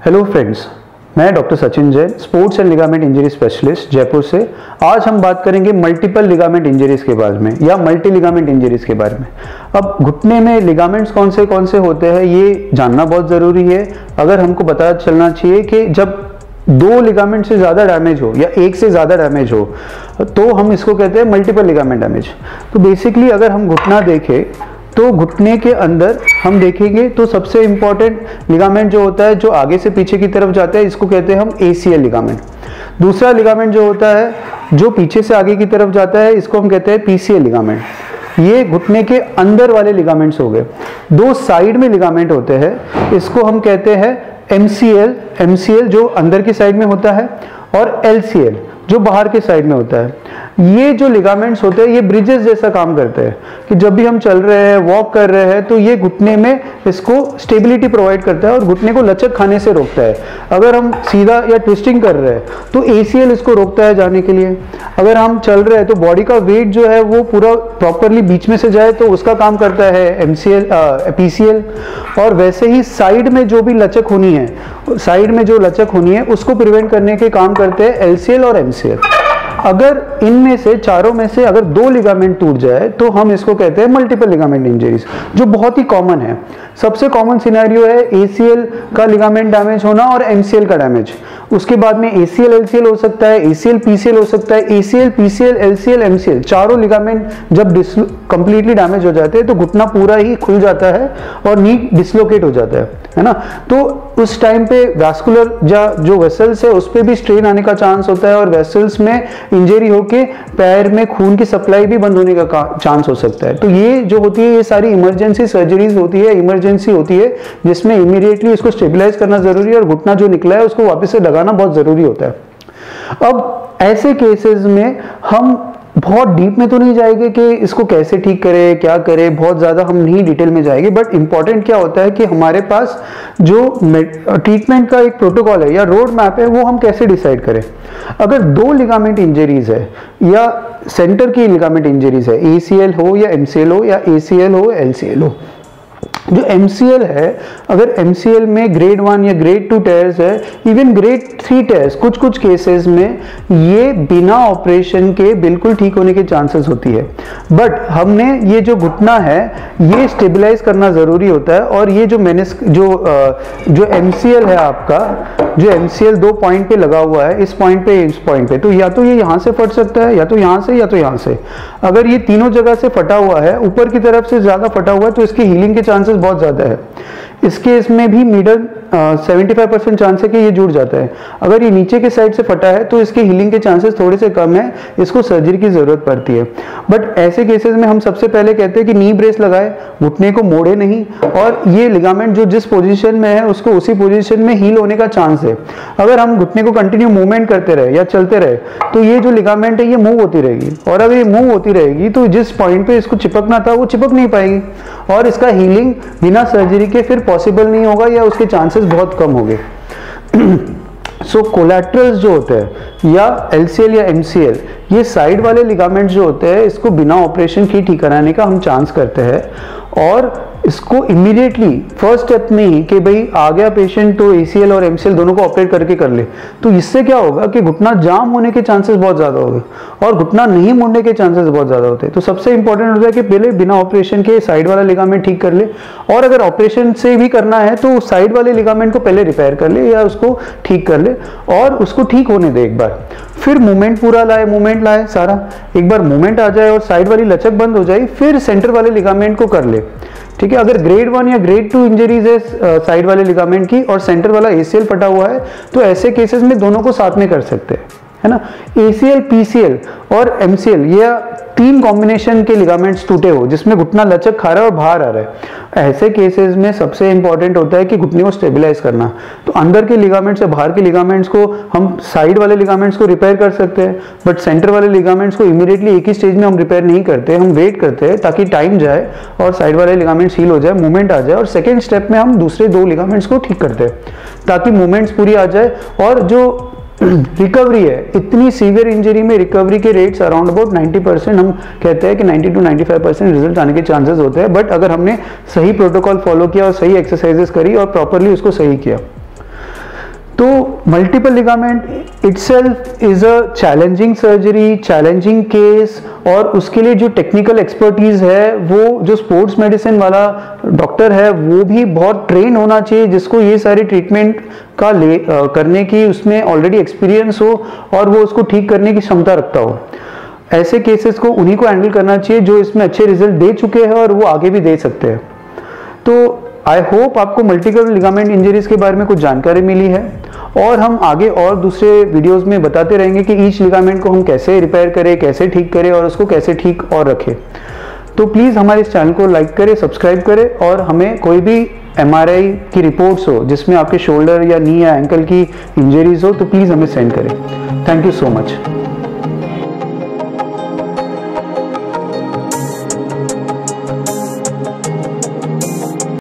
Hello friends, मैं doctor Sachin Jain, sports and ligament injury specialist Jaipur से। आज हम बात करेंगे मल्टीपल लिगामेंट इंजरीज के बारे में या मल्टी लिगामेंट इंजरीज के बारे में। अब घुटने में लिगामेंट्स कौन से होते हैं ये जानना बहुत ज़रूरी है। अगर हमको पता चलना चाहिए कि जब दो लिगामेंट से ज़्यादा डैमेज हो या एक से ज़्यादा डैमेज हो तो हम इसको कहते हैं मल्टीपल लिगामेंट डैमेज। तो बेसिकली अगर हम घुटना देखें तो घुटने के अंदर हम देखेंगे तो सबसे इंपॉर्टेंट लिगामेंट जो होता है जो आगे से पीछे की तरफ जाता है, इसको कहते हैं हम ACL लिगामेंट। दूसरा लिगामेंट जो होता है जो पीछे से आगे की तरफ जाता है, इसको हम कहते हैं PCL लिगामेंट। ये घुटने के अंदर वाले लिगामेंट्स हो गए। दो साइड में लिगामेंट होते हैं, इसको हम कहते हैं MCL जो अंदर की साइड में होता है, और LCL जो बाहर के साइड में होता है। ये जो लिगामेंट्स होते हैं ये ब्रिजेस जैसा काम करते हैं कि जब भी हम चल रहे हैं, वॉक कर रहे हैं, तो ये घुटने में इसको स्टेबिलिटी प्रोवाइड करता है और घुटने को लचक खाने से रोकता है। अगर हम सीधा या ट्विस्टिंग कर रहे हैं तो ACL इसको रोकता है जाने के लिए। अगर हम चल रहे हैं तो बॉडी का वेट जो है वो पूरा प्रॉपरली बीच में से जाए तो उसका काम करता है PCL। और वैसे ही साइड में जो भी लचक होनी है, साइड में जो लचक होनी है उसको प्रिवेंट करने के काम करते हैं LCL और MCL। अगर इनमें से चारों में से अगर दो लिगामेंट टूट जाए तो हम इसको कहते हैं मल्टीपल लिगामेंट इंजरीज, जो बहुत ही कॉमन है। सबसे कॉमन सिनेरियो है ACL का लिगामेंट डैमेज होना और MCL का डैमेज। उसके बाद में ACL LCL हो सकता है, ACL PCL हो सकता है। ACL PCL LCL MCL चारों लिगामेंट जब कंप्लीटली डैमेज हो जाते हैं तो घुटना पूरा ही खुल जाता है और नी डिसलोकेट हो जाता है ना। तो उस टाइम पे वैस्कुलर जो वेसल्स है उस पर भी स्ट्रेन आने का चांस होता है और वेसल्स में इंजरी होके पैर में खून की सप्लाई भी बंद होने का चांस हो सकता है। तो ये जो होती है ये सारी इमरजेंसी सर्जरीज होती है, इमरजेंसी होती है जिसमें इमीडिएटली उसको स्टेबलाइज करना जरूरी है और घुटना जो निकला है उसको वापस से लगाना बहुत जरूरी होता है। अब ऐसे केसेस में हम बहुत डीप में तो नहीं जाएंगे कि इसको कैसे ठीक करें, क्या करें, बहुत ज़्यादा हम नहीं डिटेल में जाएंगे। बट इंपॉर्टेंट क्या होता है कि हमारे पास जो ट्रीटमेंट का एक प्रोटोकॉल है या रोड मैप है वो हम कैसे डिसाइड करें। अगर दो लिगामेंट इंजरीज है या सेंटर की लिगामेंट इंजरीज है, ACL हो या MCL हो या ACL हो LCL हो, जो MCL है अगर MCL में ग्रेड 1 या ग्रेड 2 टेयर्स है, इवन ग्रेड 3 टेयर्स कुछ केसेस में ये बिना ऑपरेशन के बिल्कुल ठीक होने के चांसेस होती है। बट हमने ये जो घुटना है ये स्टेबलाइज करना ज़रूरी होता है। और ये जो जो MCL है आपका, जो MCL दो पॉइंट पे लगा हुआ है, इस पॉइंट पे, तो या तो ये यहाँ से फट सकता है या तो यहाँ से या तो यहाँ से। अगर ये तीनों जगह से फटा हुआ है, ऊपर की तरफ से ज़्यादा फटा हुआ है तो इसकी हीलिंग के चांसेस बहुत ज़्यादा है। इस केस में भी मिडल 75% चांस है कि ये जुड़ जाता है। अगर ये नीचे के साइड से फटा है तो इसके हीलिंग के चांसेस थोड़े से कम है, इसको सर्जरी की ज़रूरत पड़ती है। बट ऐसे केसेस में हम सबसे पहले कहते हैं कि नी ब्रेस लगाए, घुटने को मोड़े नहीं, और ये लिगामेंट जो जिस पोजीशन में है उसको उसी पोजीशन में हील होने का चांस है। अगर हम घुटने को कंटिन्यू मूवमेंट करते रहे या चलते रहे तो ये जो लिगामेंट है ये मूव होती रहेगी, और अगर ये मूव होती रहेगी तो जिस पॉइंट पे इसको चिपकना था वो चिपक नहीं पाएगी और इसका हीलिंग बिना सर्जरी के फिर पॉसिबल नहीं होगा या उसके चांसेस बहुत कम होंगे। सो कोलैटरल्स जो होते हैं या LCL या MCL, ये साइड वाले लिगामेंट्स जो होते हैं इसको बिना ऑपरेशन की ठीक कराने का हम चांस करते हैं। और इसको इमीडिएटली फर्स्ट स्टेप में ही कि भाई आ गया पेशेंट तो ACL और MCL दोनों को ऑपरेट करके कर ले, तो इससे क्या होगा कि घुटना जाम होने के चांसेस बहुत ज़्यादा होंगे और घुटना नहीं मुड़ने के चांसेस बहुत ज़्यादा होते हैं। तो सबसे इंपॉर्टेंट होता है कि पहले बिना ऑपरेशन के साइड वाला लिगामेंट ठीक कर ले, और अगर ऑपरेशन से भी करना है तो साइड वाले लिगामेंट को पहले रिपेयर कर ले या उसको ठीक कर ले और उसको ठीक होने दे एक बार। फिर मूवमेंट पूरा मूवमेंट लाए सारा, एक बार मूवमेंट आ जाए और साइड वाली लचक बंद हो जाए, फिर सेंटर वाले लिगामेंट को कर ले। ठीक है, अगर ग्रेड 1 या ग्रेड 2 इंजरीज है साइड वाले लिगामेंट की और सेंटर वाला ACL फटा हुआ है तो ऐसे केसेस में दोनों को साथ में कर सकते हैं, है ना। ACL PCL और MCL ये तीन कॉम्बिनेशन के लिगामेंट्स टूटे हो जिसमें घुटना लचक खा रहा है और बाहर आ रहा है, ऐसे केसेस में सबसे इंपॉर्टेंट होता है कि घुटने को स्टेबलाइज करना। तो अंदर के लिगामेंट्स से बाहर के लिगामेंट्स को हम साइड वाले लिगामेंट्स को रिपेयर कर सकते हैं, बट सेंटर वाले लिगामेंट्स को इमीडिएटली एक ही स्टेज में हम रिपेयर नहीं करते, हम वेट करते हैं ताकि टाइम जाए और साइड वाले लिगामेंट्स हील हो जाए, मूवमेंट आ जाए, और सेकेंड स्टेप में हम दूसरे दो लिगामेंट्स को ठीक करते हैं ताकि मूवमेंट्स पूरी आ जाए। और जो रिकवरी है, इतनी सीवियर इंजरी में रिकवरी के रेट्स अराउंड अबाउट 90%, हम कहते हैं कि 90 to 95% रिजल्ट आने के चांसेस होते हैं। बट अगर हमने सही प्रोटोकॉल फॉलो किया और सही एक्सरसाइजेस करी और प्रॉपरली उसको सही किया। तो multiple ligament itself is a challenging surgery, challenging case, और उसके लिए जो टेक्निकल एक्सपर्टीज है वो जो स्पोर्ट्स मेडिसिन वाला डॉक्टर है वो भी बहुत ट्रेन होना चाहिए, जिसको ये सारी ट्रीटमेंट का करने की उसमें ऑलरेडी एक्सपीरियंस हो और वो उसको ठीक करने की क्षमता रखता हो। ऐसे केसेस को उन्हीं को हैंडल करना चाहिए जो इसमें अच्छे रिजल्ट दे चुके हैं और वो आगे भी दे सकते हैं। तो आई होप आपको मल्टीपल लिगामेंट इंजरीज के बारे में कुछ जानकारी मिली है, और हम आगे और दूसरे वीडियोस में बताते रहेंगे कि ईच लिगामेंट को हम कैसे रिपेयर करें, कैसे ठीक करें और उसको कैसे ठीक और रखें। तो प्लीज़ हमारे इस चैनल को लाइक करें, सब्सक्राइब करें, और हमें कोई भी MRI की रिपोर्ट्स हो जिसमें आपके शोल्डर या नी या एंकल की इंजरीज हो तो प्लीज़ हमें सेंड करें। Thank you so much.